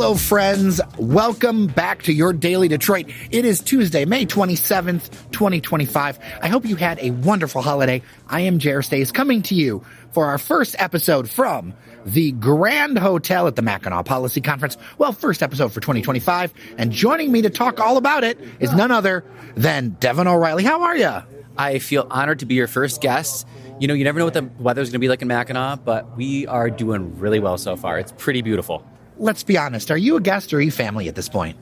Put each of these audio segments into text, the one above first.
Hello, friends. Welcome back to your Daily Detroit. It is Tuesday, May 27th, 2025. I hope you had a wonderful holiday. I am Staes coming to you for our first episode from the Grand Hotel at the Mackinac Policy Conference. Well, first episode for 2025. And joining me to talk all about it is none other than Devon O'Reilly. How are you? I feel honored to be your first guest. You know, you never know what the weather's going to be like in Mackinac, but we are doing really well so far. It's pretty beautiful. Let's be honest. Are you a guest or are you family at this point?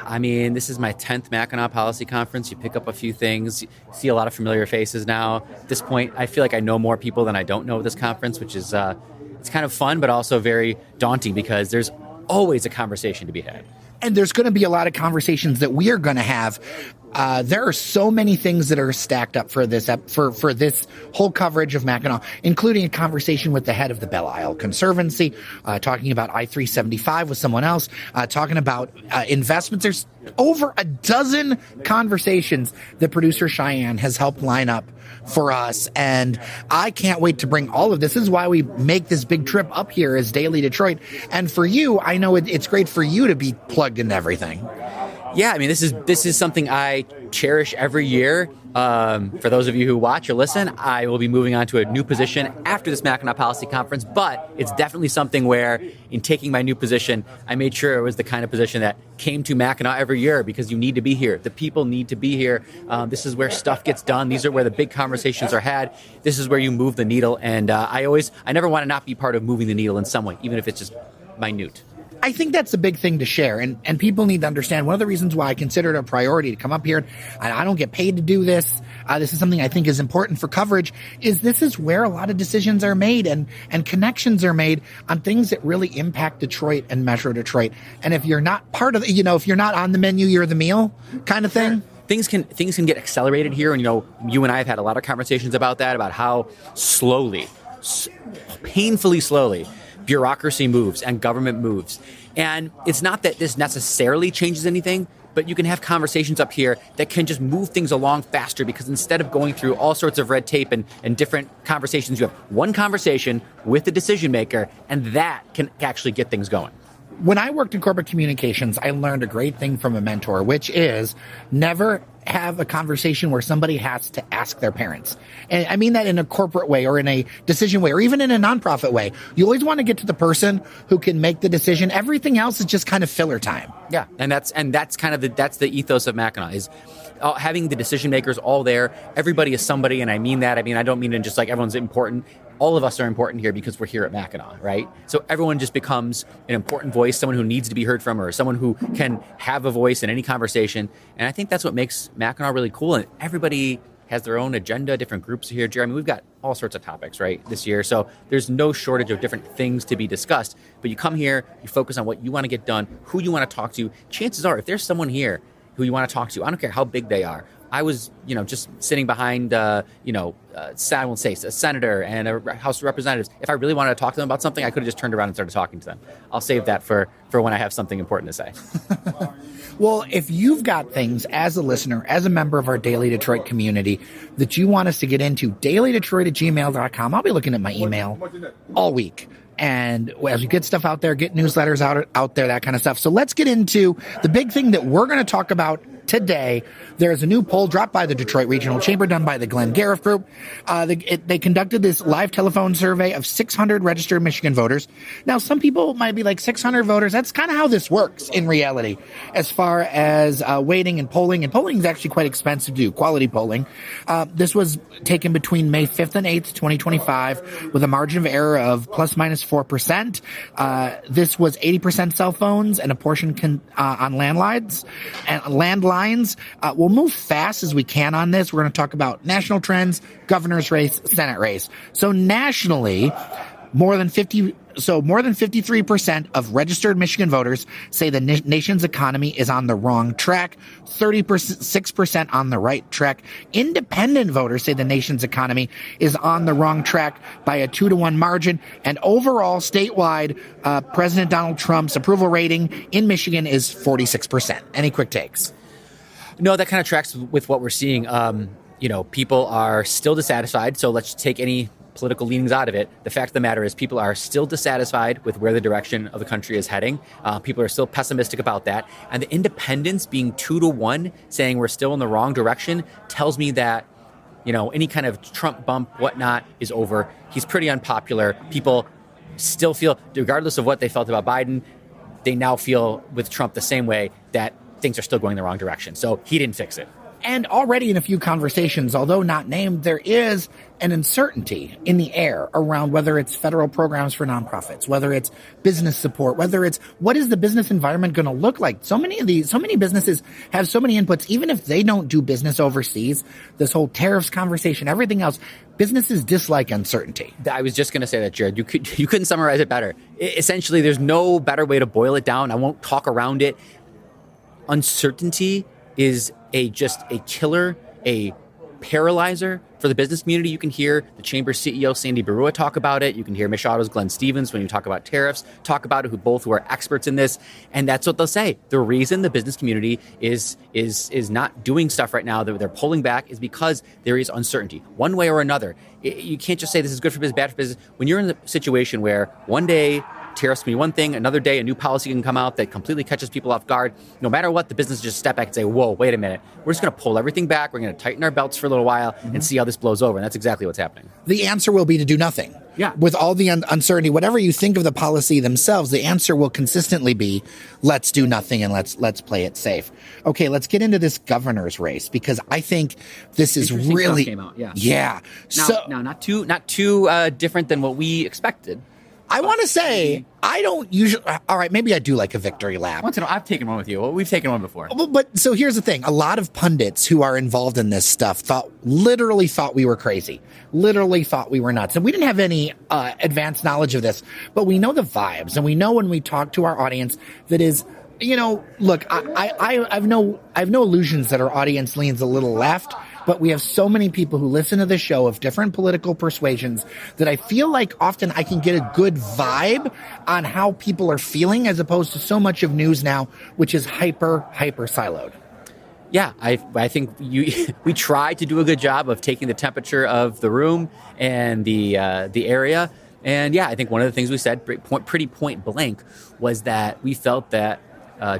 I mean, this is my 10th Mackinac Policy Conference. You pick up a few things. You see a lot of familiar faces now. At this point, I feel like I know more people than I don't know at this conference, which is it's kind of fun, but also very daunting because there's always a conversation to be had. And there's going to be a lot of conversations that we are going to have. There are so many things that are stacked up for this for this whole coverage of Mackinac, including a conversation with the head of the Belle Isle Conservancy, talking about I-375 with someone else, talking about investments. There's over a dozen conversations that producer Cheyenne has helped line up for us, and I can't wait to bring all of this. This is why we make this big trip up here as Daily Detroit. And for you, I know it's great for you to be plugged into everything. Yeah, I mean, this is something I cherish every year. For those of you who watch or listen, I will be moving on to a new position after this Mackinac Policy Conference, but it's definitely something where in taking my new position, I made sure it was the kind of position that came to Mackinac every year because you need to be here. The people need to be here. This is where stuff gets done. These are where the big conversations are had. This is where you move the needle. And I never want to not be part of moving the needle in some way, even if it's just minute. I think that's a big thing to share, and people need to understand. One of the reasons why I consider it a priority to come up here, and I don't get paid to do this, this is something I think is important for coverage, is this is where a lot of decisions are made and connections are made on things that really impact Detroit and Metro Detroit. And if you're not part of, if you're not on the menu, you're the meal kind of thing. Things can get accelerated here, and you and I have had a lot of conversations about that, about how painfully slowly, bureaucracy moves and government moves. And it's not that this necessarily changes anything, but you can have conversations up here that can just move things along faster because instead of going through all sorts of red tape and different conversations, you have one conversation with the decision maker, and that can actually get things going. When I worked in corporate communications, I learned a great thing from a mentor, which is never have a conversation where somebody has to ask their parents. And I mean that in a corporate way or in a decision way or even in a nonprofit way. You always want to get to the person who can make the decision. Everything else is just kind of filler time. Yeah, and that's kind of the ethos of Mackinac is having the decision makers all there. Everybody is somebody, and I mean that. I mean, I don't mean it just like everyone's important. All of us are important here because we're here at Mackinac, right? So everyone just becomes an important voice, someone who needs to be heard from, or someone who can have a voice in any conversation. And I think that's what makes Mackinac really cool. And everybody has their own agenda, different groups here. Jeremy, we've got all sorts of topics, right, this year. So there's no shortage of different things to be discussed. But you come here, you focus on what you want to get done, who you want to talk to. Chances are, if there's someone here who you want to talk to, I don't care how big they are. I was, just sitting behind, I won't say a senator and a House of Representatives. If I really wanted to talk to them about something, I could have just turned around and started talking to them. I'll save that for when I have something important to say. Well, if you've got things as a listener, as a member of our Daily Detroit community that you want us to get into, dailydetroit@gmail.com. I'll be looking at my email all week. And as we get stuff out there, get newsletters out there, that kind of stuff. So let's get into the big thing that we're going to talk about today. There's a new poll dropped by the Detroit Regional Chamber done by the Glengariff Group. They conducted this live telephone survey of 600 registered Michigan voters. Now, some people might be like 600 voters. That's kind of how this works in reality as far as waiting and polling. And polling is actually quite expensive to do, quality polling. This was taken between May 5th and 8th, 2025, with a margin of error of plus minus 4%. This was 80% cell phones and a portion on landlines. We'll move fast as we can on this. We're going to talk about national trends, governor's race, Senate race. So nationally, more than 53% of registered Michigan voters say the nation's economy is on the wrong track, 36% on the right track. Independent voters say the nation's economy is on the wrong track by a 2-to-1 margin. And overall, statewide, President Donald Trump's approval rating in Michigan is 46%. Any quick takes? No, that kind of tracks with what we're seeing. People are still dissatisfied. So let's take any political leanings out of it, the fact of the matter is people are still dissatisfied with where the direction of the country is heading. People are still pessimistic about that. And the independents being 2-1, saying we're still in the wrong direction, tells me that, any kind of Trump bump, whatnot, is over. He's pretty unpopular. People still feel, regardless of what they felt about Biden, they now feel with Trump the same way, that things are still going the wrong direction. So he didn't fix it. And already in a few conversations, although not named, there is an uncertainty in the air around whether it's federal programs for nonprofits, whether it's business support, whether it's what is the business environment going to look like. So many businesses have so many inputs, even if they don't do business overseas, this whole tariffs conversation, everything else, businesses dislike uncertainty. I was just going to say that, Jared. You couldn't summarize it better. Essentially, there's no better way to boil it down. I won't talk around it. Uncertainty is just a killer, a paralyzer for the business community. You can hear the Chamber's CEO, Sandy Barua, talk about it. You can hear Machato's Glenn Stevens, when you talk about tariffs, talk about it, who are experts in this. And that's what they'll say. The reason the business community is not doing stuff right now, they're pulling back, is because there is uncertainty, one way or another. You can't just say this is good for business, bad for business. When you're in the situation where one day tariffs can be one thing, another day a new policy can come out that completely catches people off guard. No matter what, the business just step back and say, whoa, wait a minute. We're just going to pull everything back. We're going to tighten our belts for a little while and see how this blows over. And that's exactly what's happening. The answer will be to do nothing. Yeah. With all the uncertainty, whatever you think of the policy themselves, the answer will consistently be, let's do nothing and let's play it safe. Okay, let's get into this governor's race, because I think this is really came out. Yeah. Now, not too different than what we expected. I want to say, I don't usually, all right, maybe I do like a victory lap. Once in a while, I've taken one with you. We've taken one before. But so here's the thing. A lot of pundits who are involved in this stuff literally thought we were crazy, literally thought we were nuts. And we didn't have any advanced knowledge of this, but we know the vibes, and we know when we talk to our audience that is, look, I've no illusions that our audience leans a little left, but we have so many people who listen to the show of different political persuasions that I feel like often I can get a good vibe on how people are feeling, as opposed to so much of news now, which is hyper siloed. Yeah, I think we try to do a good job of taking the temperature of the room and the area. And yeah, I think one of the things we said pretty point blank was that we felt that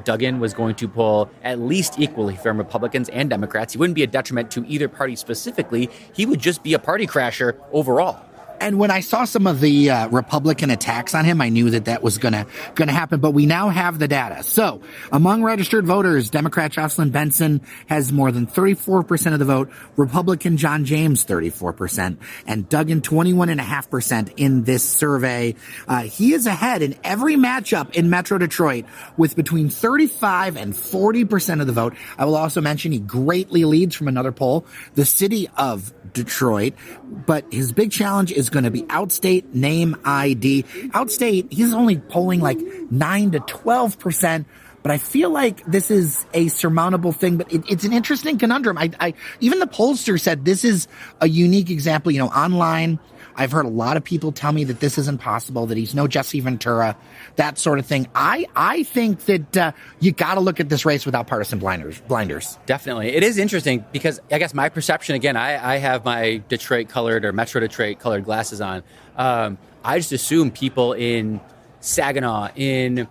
Duggan was going to pull at least equally from Republicans and Democrats. He wouldn't be a detriment to either party specifically. He would just be a party crasher overall. And when I saw some of the Republican attacks on him, I knew that was gonna happen. But we now have the data. So among registered voters, Democrat Jocelyn Benson has more than 34% of the vote. Republican John James, 34%. And Duggan, 21.5% in this survey. He is ahead in every matchup in Metro Detroit with between 35 and 40% of the vote. I will also mention he greatly leads from another poll, the city of Detroit. But his big challenge is going to be outstate name ID. Outstate, he's only polling like 9 to 12%. But I feel like this is a surmountable thing. But it's an interesting conundrum. I even the pollster said this is a unique example. Online, I've heard a lot of people tell me that this is impossible, that he's no Jesse Ventura, that sort of thing. I think that you got to look at this race without partisan blinders. Definitely. It is interesting because I guess my perception, again, I have my Detroit colored or Metro Detroit colored glasses on. I just assume people in Saginaw, in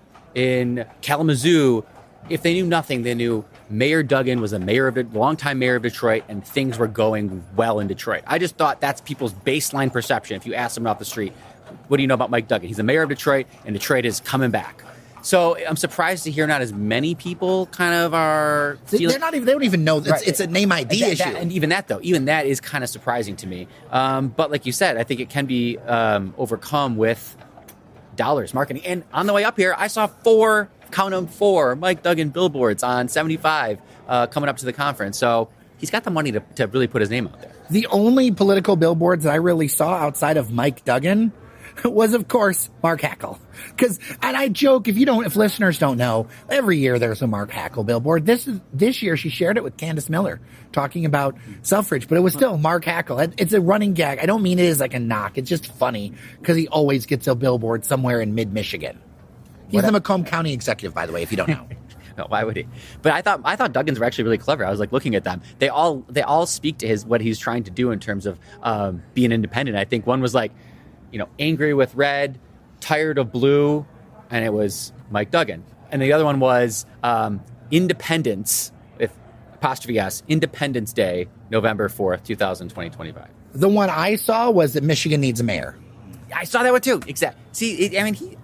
Kalamazoo, if they knew nothing, they knew Mayor Duggan was a longtime mayor of Detroit, and things were going well in Detroit. I just thought that's people's baseline perception. If you ask them off the street, what do you know about Mike Duggan? He's the mayor of Detroit, and Detroit is coming back. So I'm surprised to hear not as many people kind of are feeling... They don't even know. It's a name ID issue. And even that is kind of surprising to me. But like you said, I think it can be overcome with dollars, marketing. And on the way up here, I saw 4 Mike Duggan billboards on 75 coming up to the conference. So he's got the money to really put his name out there. The only political billboards that I really saw outside of Mike Duggan was, of course, Mark Hackle. And I joke, if listeners don't know, every year there's a Mark Hackle billboard. This year she shared it with Candace Miller, talking about Selfridge, but it was still Mark Hackle. It's a running gag. I don't mean it as like a knock. It's just funny because he always gets a billboard somewhere in mid-Michigan. He's the Macomb County executive, by the way, if you don't know. No, why would he? But I thought Duggan's were actually really clever. I was like looking at them. They all speak to what he's trying to do in terms of being independent. I think one was like, angry with red, tired of blue, and it was Mike Duggan. And the other one was Independence with apostrophe S, Independence Day, November 4th, 2025. The one I saw was that Michigan needs a mayor. I saw that one too. Exactly. See,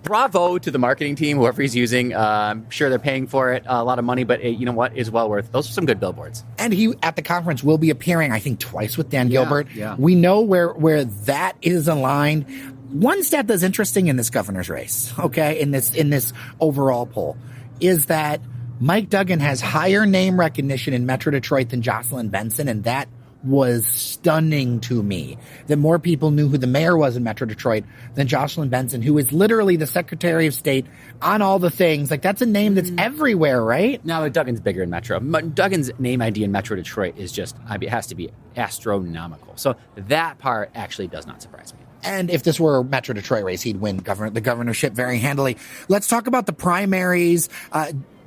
bravo to the marketing team, whoever he's using. I'm sure they're paying for it a lot of money, but you know what? It's well worth. Those are some good billboards. And he, at the conference, will be appearing, I think, twice with Dan Gilbert. Yeah. We know where that is aligned. One stat that's interesting in this governor's race, okay, in this overall poll, is that Mike Duggan has higher name recognition in Metro Detroit than Jocelyn Benson, and that was stunning to me, that more people knew who the mayor was in Metro Detroit than Jocelyn Benson, who is literally the Secretary of State on all the things. Like, that's a name that's everywhere, right? No, Duggan's bigger in Metro. Duggan's name ID in Metro Detroit is just, it has to be astronomical. So that part actually does not surprise me. And if this were a Metro Detroit race, he'd win the governorship very handily. Let's talk about the primaries.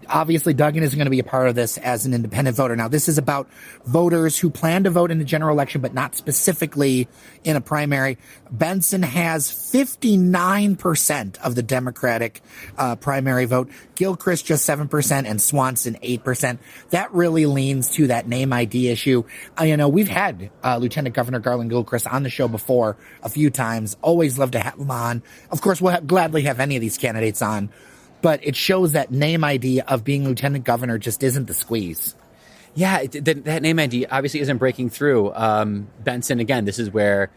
Obviously, Duggan isn't going to be a part of this as an independent voter. Now, this is about voters who plan to vote in the general election, but not specifically in a primary. Benson has 59% of the Democratic primary vote. Gilchrist just 7% and Swanson 8%. That really leans to that name ID issue. We've had Lieutenant Governor Garland Gilchrist on the show before a few times. Always love to have him on. Of course, we'll gladly have any of these candidates on. But it shows that name ID of being lieutenant governor just isn't the squeeze. Yeah, that name ID obviously isn't breaking through. Benson, again, this is where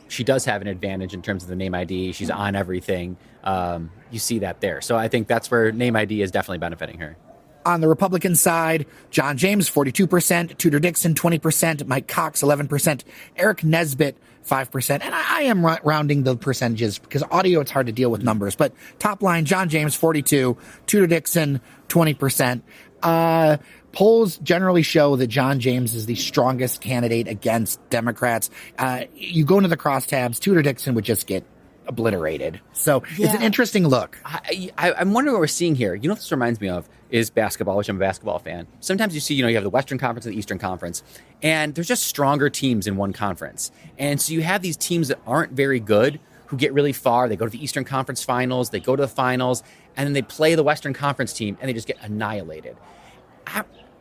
she does have an advantage in terms of the name ID. She's on everything. You see that there. So I think that's where name ID is definitely benefiting her. On the Republican side, John James, 42%, Tudor Dixon, 20%, Mike Cox, 11%, Eric Nesbitt, 5%. And I am rounding the percentages because audio, it's hard to deal with numbers. But top line, John James, 42, Tudor Dixon, 20%. Polls generally show that John James is the strongest candidate against Democrats. You go into the crosstabs, Tudor Dixon would just get obliterated. So It's an interesting look. I'm wondering what we're seeing here. You know what this reminds me of is basketball, which I'm a basketball fan. Sometimes you see, you have the Western Conference and the Eastern Conference, and there's just stronger teams in one conference. And so you have these teams that aren't very good who get really far. They go to the Eastern Conference finals, they go to the finals, and then they play the Western Conference team, and they just get annihilated.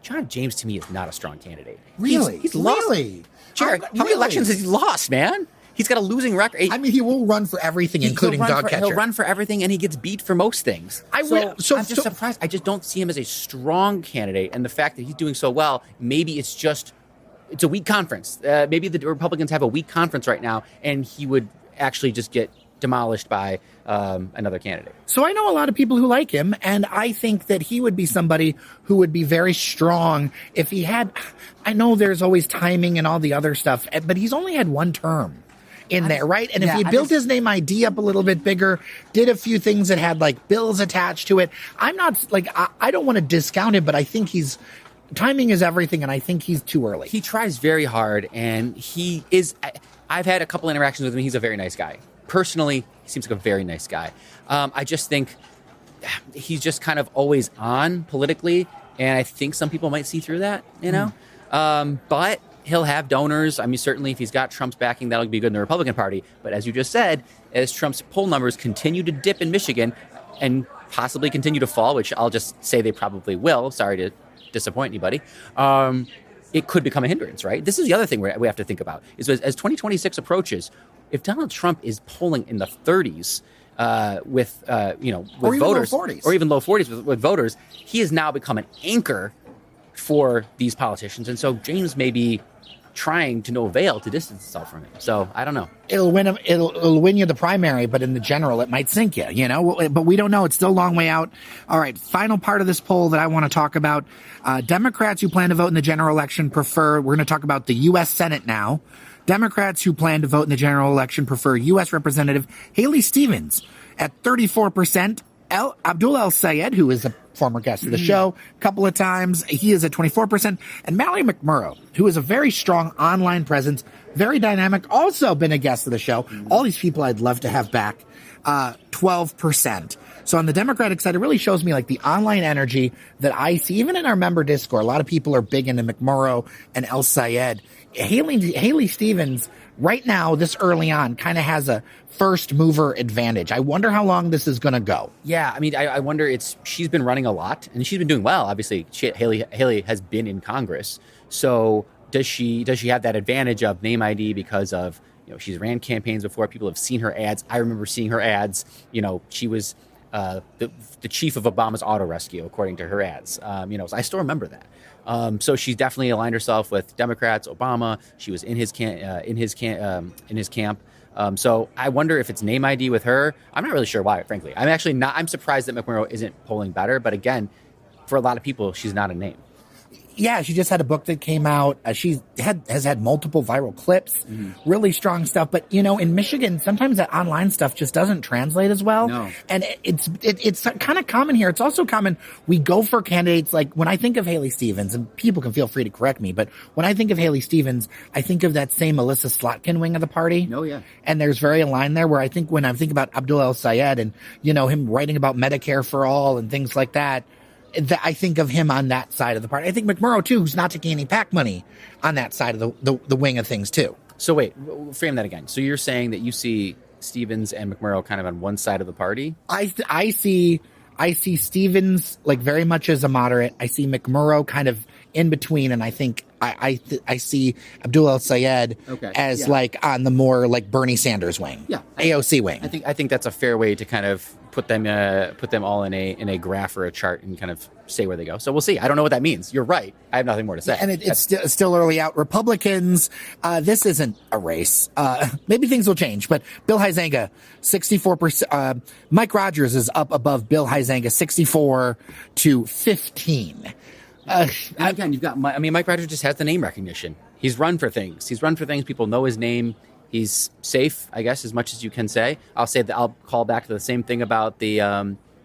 John James, to me, is not a strong candidate. Really? He's lost. Really? Jared, how many elections has he lost, man? He's got a losing record. He will run for everything, including dog catcher. He'll run for everything, and he gets beat for most things. I'm just surprised. I just don't see him as a strong candidate. And the fact that he's doing so well, maybe it's a weak conference. Maybe the Republicans have a weak conference right now, and he would actually just get demolished by another candidate. So I know a lot of people who like him, and I think that he would be somebody who would be very strong if he had. I know there's always timing and all the other stuff, but he's only had one term in there, right? And if he built his name ID up a little bit bigger, did a few things that had like bills attached to it, I'm not like, I don't want to discount him, but I think timing is everything, and I think he's too early. He tries very hard, and I've had a couple interactions with him. He's a very nice guy. Personally, he seems like a very nice guy. I just think he's just kind of always on politically, and I think some people might see through that, but he'll have donors. I mean, certainly if he's got Trump's backing, that'll be good in the Republican Party. But as you just said, as Trump's poll numbers continue to dip in Michigan and possibly continue to fall, which I'll just say they probably will. Sorry to disappoint anybody. It could become a hindrance, right? This is the other thing we have to think about is as 2026 approaches, if Donald Trump is polling in the 30s with voters, or even low 40s with voters, he has now become an anchor for these politicians. And so James may be trying to no avail to distance itself from him. So I don't know. It'll win you the primary, but in the general, it might sink you, but we don't know. It's still a long way out. All right. Final part of this poll that I want to talk about. Democrats who plan to vote in the general election we're going to talk about the U.S. Senate now. Democrats who plan to vote in the general election prefer U.S. Representative Haley Stevens at 34%. Abdul El Sayed, who is former guest of the show a couple of times. He is at 24%. And Mallory McMurrow, who is a very strong online presence, very dynamic, also been a guest of the show. All these people I'd love to have back, 12%. So on the Democratic side, it really shows me like the online energy that I see, even in our member Discord. A lot of people are big into McMurrow and El Sayed. Haley Stevens, right now, this early on, kind of has a first mover advantage. I wonder how long this is going to go. Yeah, I mean, I wonder. She's been running a lot, and she's been doing well. Obviously, Haley has been in Congress. So does she have that advantage of name ID because of, she's ran campaigns before. People have seen her ads. I remember seeing her ads. She was the chief of Obama's auto rescue, according to her ads. So I still remember that. So she's definitely aligned herself with Democrats, Obama. She was in his camp. So I wonder if it's name ID with her. I'm not really sure why, frankly. I'm surprised that McMurrow isn't polling better. But again, for a lot of people, she's not a name. Yeah, she just had a book that came out. She has had multiple viral clips, really strong stuff. But, in Michigan, sometimes that online stuff just doesn't translate as well. No. And it's kind of common here. It's also common. We go for candidates like when I think of Haley Stevens, and people can feel free to correct me, but when I think of Haley Stevens, I think of that same Alyssa Slotkin wing of the party. Oh, yeah. And there's very aligned there where I think when I think about Abdul El Sayed and, him writing about Medicare for all and things like that, I think of him on that side of the party. I think McMurrow, too, who's not taking any PAC money on that side of the wing of things, too. So wait, frame that again. So you're saying that you see Stevens and McMurrow kind of on one side of the party? I see Stevens like very much as a moderate. I see McMurrow kind of in between, and I think I see Abdul El Sayed as like on the more like Bernie Sanders wing, AOC wing. I think that's a fair way to kind of put them all in a graph or a chart and kind of say where they go. So we'll see. I don't know what that means. You're right. I have nothing more to say. And it's still early out. Republicans, this isn't a race. Maybe things will change, but Bill Huizenga, 64%. Mike Rogers is up above Bill Huizenga, 64 to 15. Again, you've got Mike Rogers just has the name recognition. He's run for things. People know his name. He's safe, I guess, as much as you can say. I'll say that I'll call back to the same thing about the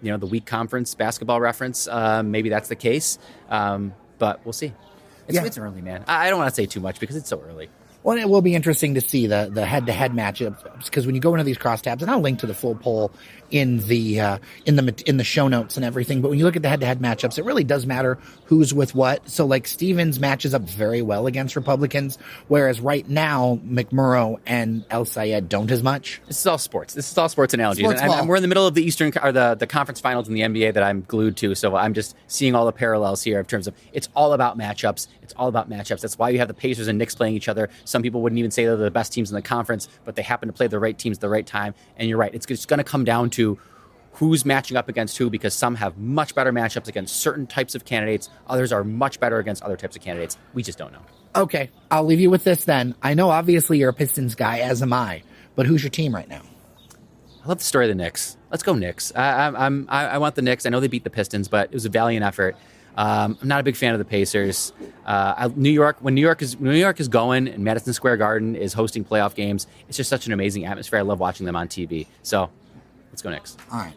the week conference basketball reference. Maybe that's the case, but we'll see. It's early, man. I don't want to say too much because it's so early. Well, it will be interesting to see the head-to-head matchups because when you go into these crosstabs, and I'll link to the full poll in the show notes and everything. But when you look at the head-to-head matchups, it really does matter who's with what. So, like Stevens matches up very well against Republicans, whereas right now McMurrow and El Sayed don't as much. This is all sports. Analogies. We're in the middle of the Eastern or the conference finals in the NBA that I'm glued to. So I'm just seeing all the parallels here in terms of it's all about matchups. That's why you have the Pacers and Knicks playing each other. Some people wouldn't even say they're the best teams in the conference, but they happen to play the right teams at the right time. And you're right. It's just going to come down to who's matching up against who because some have much better matchups against certain types of candidates. Others are much better against other types of candidates. We just don't know. Okay, I'll leave you with this then. I know obviously you're a Pistons guy, as am I, but who's your team right now? I love the story of the Knicks. Let's go Knicks. I want the Knicks. I know they beat the Pistons, but it was a valiant effort. I'm not a big fan of the Pacers. New York, when New York is going and Madison Square Garden is hosting playoff games, it's just such an amazing atmosphere. I love watching them on TV. So let's go Knicks. All right.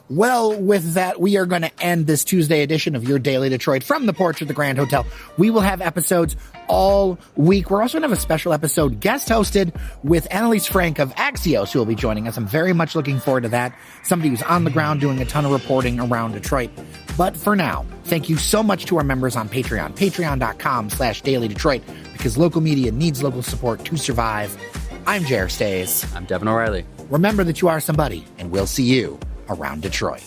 Well, with that, we are going to end this Tuesday edition of Your Daily Detroit from the porch of the Grand Hotel. We will have episodes all week. We're also going to have a special episode guest hosted with Annalise Frank of Axios, who will be joining us. I'm very much looking forward to that. Somebody who's on the ground doing a ton of reporting around Detroit. But for now, thank you so much to our members on Patreon, patreon.com/Daily Detroit, because local media needs local support to survive. I'm Staes. I'm Devon O'Reilly. Remember that you are somebody, and we'll see you around Detroit.